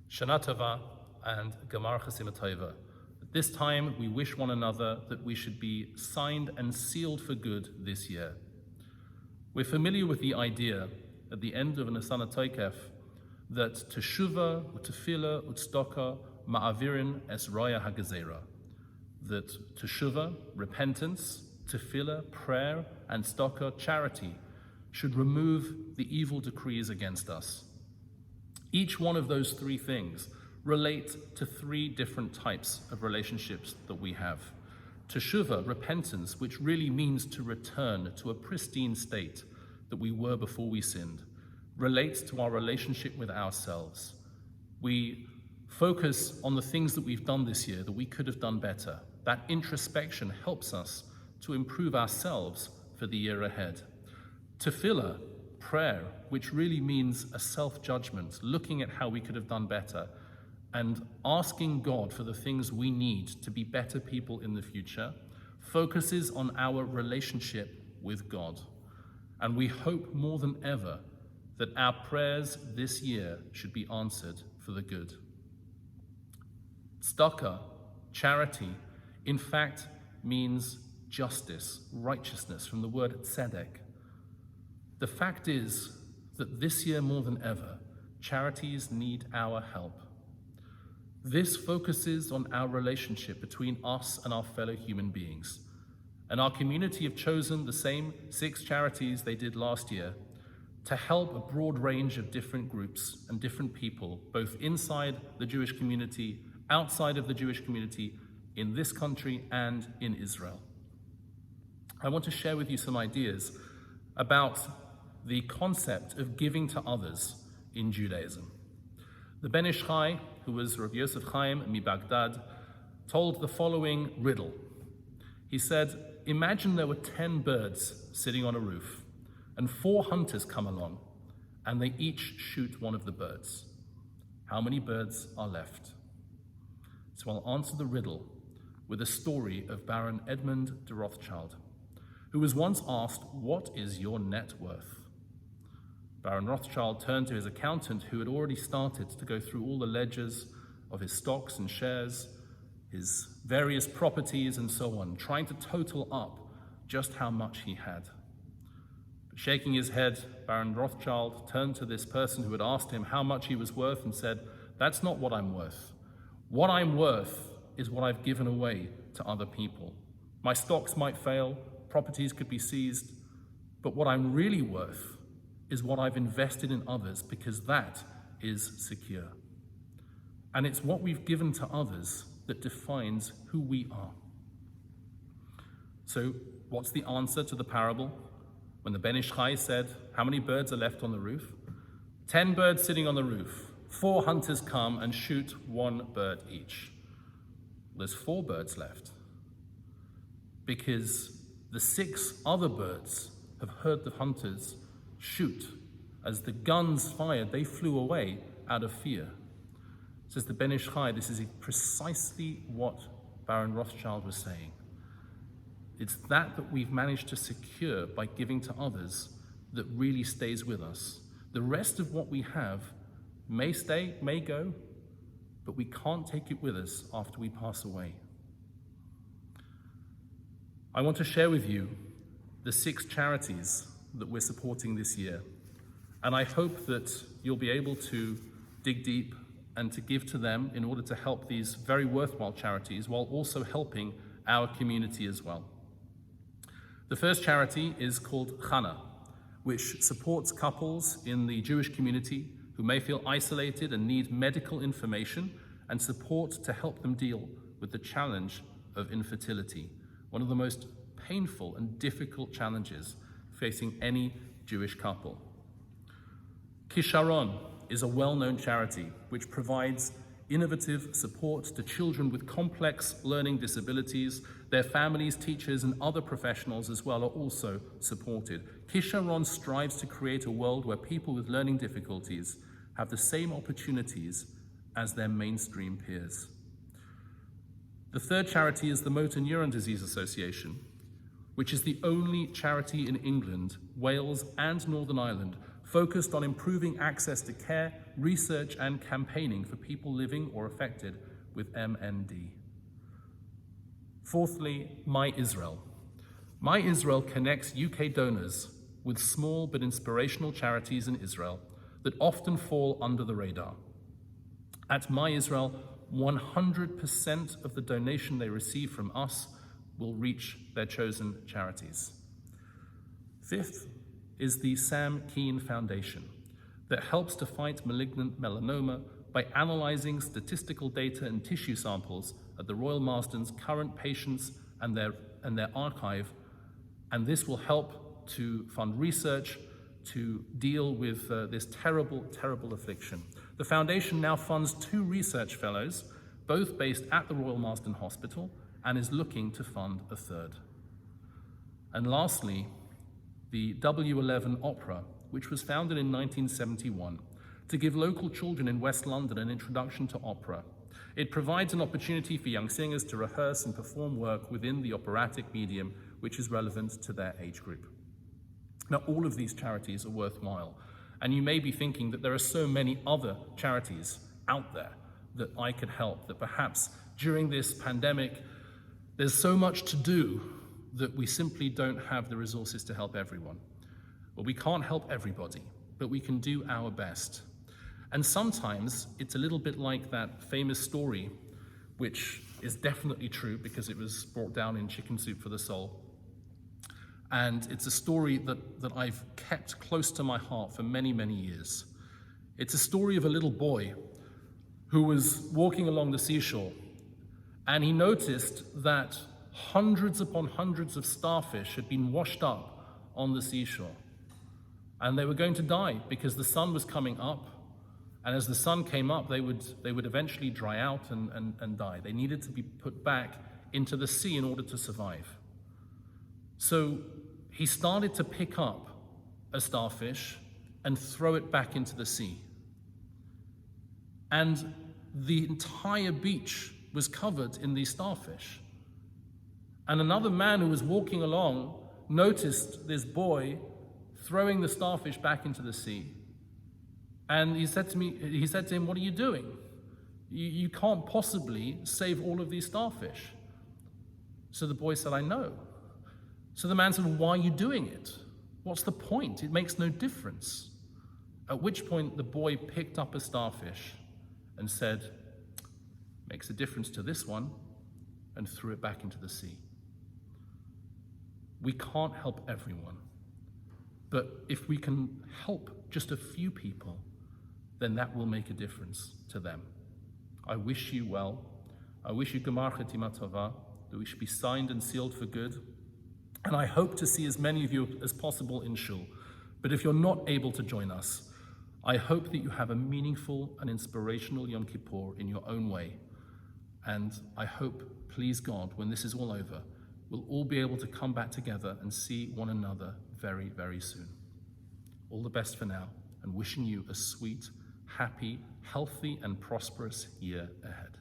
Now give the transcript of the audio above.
Shana Tova and Gamar Chasima Tova. At this time, we wish one another that we should be signed and sealed for good this year. We're familiar with the idea at the end of an Asana Toikef that Teshuvah, Tefilah and Tzedakah ma'avirin es roya hagezera. That Teshuvah, repentance, Tefilah, prayer, and Tzedakah, charity, should remove the evil decrees against us. Each one of those three things relate to three different types of relationships that we have. Teshuvah, repentance, which really means to return to a pristine state that we were before we sinned, relates to our relationship with ourselves. We focus on the things that we've done this year that we could have done better. That introspection helps us to improve ourselves for the year ahead. Tefilah, prayer, which really means a self-judgment, looking at how we could have done better and asking God for the things we need to be better people in the future, focuses on our relationship with God. And we hope more than ever that our prayers this year should be answered for the good. Tzedakah, charity, in fact means justice, righteousness, from the word tzedek. The fact is that this year more than ever, charities need our help. This focuses on our relationship between us and our fellow human beings. And our community have chosen the same 6 charities they did last year to help a broad range of different groups and different people, both inside the Jewish community, outside of the Jewish community, in this country and in Israel. I want to share with you some ideas about the concept of giving to others in Judaism. The Ben Ish Chai, who was Rav Yosef Chaim mi Baghdad, told the following riddle. He said, imagine there were 10 birds sitting on a roof and 4 hunters come along and they each shoot one of the birds. How many birds are left? So I'll answer the riddle with a story of Baron Edmund de Rothschild, who was once asked, what is your net worth? Baron Rothschild turned to his accountant, who had already started to go through all the ledgers of his stocks and shares, his various properties and so on, trying to total up just how much he had. But shaking his head, Baron Rothschild turned to this person who had asked him how much he was worth and said, that's not what I'm worth. What I'm worth is what I've given away to other people. My stocks might fail, properties could be seized, but what I'm really worth is what I've invested in others, because that is secure. And it's what we've given to others that defines who we are. So what's the answer to the parable? When the Ben Ish Chai said, how many birds are left on the roof? 10 birds sitting on the roof. 4 hunters come and shoot 1 bird each. There's 4 birds left, because the 6 other birds have heard the hunters shoot. As the guns fired, they flew away out of fear. Says the Ben Ish Chai, this is precisely what Baron Rothschild was saying. It's that we've managed to secure by giving to others that really stays with us. The rest of what we have may stay, may go, but we can't take it with us after we pass away. I want to share with you the 6 charities that we're supporting this year. And I hope that you'll be able to dig deep and to give to them in order to help these very worthwhile charities while also helping our community as well. The first charity is called Chana, which supports couples in the Jewish community who may feel isolated and need medical information and support to help them deal with the challenge of infertility, one of the most painful and difficult challenges facing any Jewish couple. Kisharon is a well-known charity which provides innovative support to children with complex learning disabilities. Their families, teachers, and other professionals as well are also supported. Kisharon strives to create a world where people with learning difficulties have the same opportunities as their mainstream peers. The third charity is the Motor Neuron Disease Association, which is the only charity in England, Wales, and Northern Ireland focused on improving access to care, research and campaigning for people living or affected with MND. Fourthly, My Israel. My Israel connects UK donors with small but inspirational charities in Israel that often fall under the radar. At My Israel, 100% of the donation they receive from us will reach their chosen charities. Fifth is the Sam Keane Foundation that helps to fight malignant melanoma by analyzing statistical data and tissue samples at the Royal Marsden's current patients and their archive, and this will help to fund research to deal with this terrible, terrible affliction. The foundation now funds 2 research fellows, both based at the Royal Marsden Hospital, and is looking to fund a 3rd. And lastly, the W11 Opera, which was founded in 1971 to give local children in West London an introduction to opera. It provides an opportunity for young singers to rehearse and perform work within the operatic medium, which is relevant to their age group. Now, all of these charities are worthwhile, and you may be thinking that there are so many other charities out there that I could help, that perhaps during this pandemic, there's so much to do that we simply don't have the resources to help everyone. Well, we can't help everybody, but we can do our best. And sometimes it's a little bit like that famous story, which is definitely true because it was brought down in Chicken Soup for the Soul. And it's a story that I've kept close to my heart for many, many years. It's a story of a little boy who was walking along the seashore, and he noticed that hundreds upon hundreds of starfish had been washed up on the seashore. And they were going to die because the sun was coming up, and as the sun came up, they would eventually dry out and die. They needed to be put back into the sea in order to survive. So he started to pick up a starfish and throw it back into the sea. And the entire beach was covered in these starfish. And another man who was walking along noticed this boy throwing the starfish back into the sea. And he said to him, "What are you doing? You can't possibly save all of these starfish." So the boy said, "I know." So the man said, "Well, why are you doing it? What's the point? It makes no difference." At which point the boy picked up a starfish and said, "Makes a difference to this one," and threw it back into the sea. We can't help everyone, but if we can help just a few people, then that will make a difference to them. I wish you well. I wish you Gemar Chetima Tova, that we should be signed and sealed for good. And I hope to see as many of you as possible in Shul. But if you're not able to join us, I hope that you have a meaningful and inspirational Yom Kippur in your own way. And I hope, please God, when this is all over, we'll all be able to come back together and see one another very, very soon. All the best for now, and wishing you a sweet, happy, healthy, and prosperous year ahead.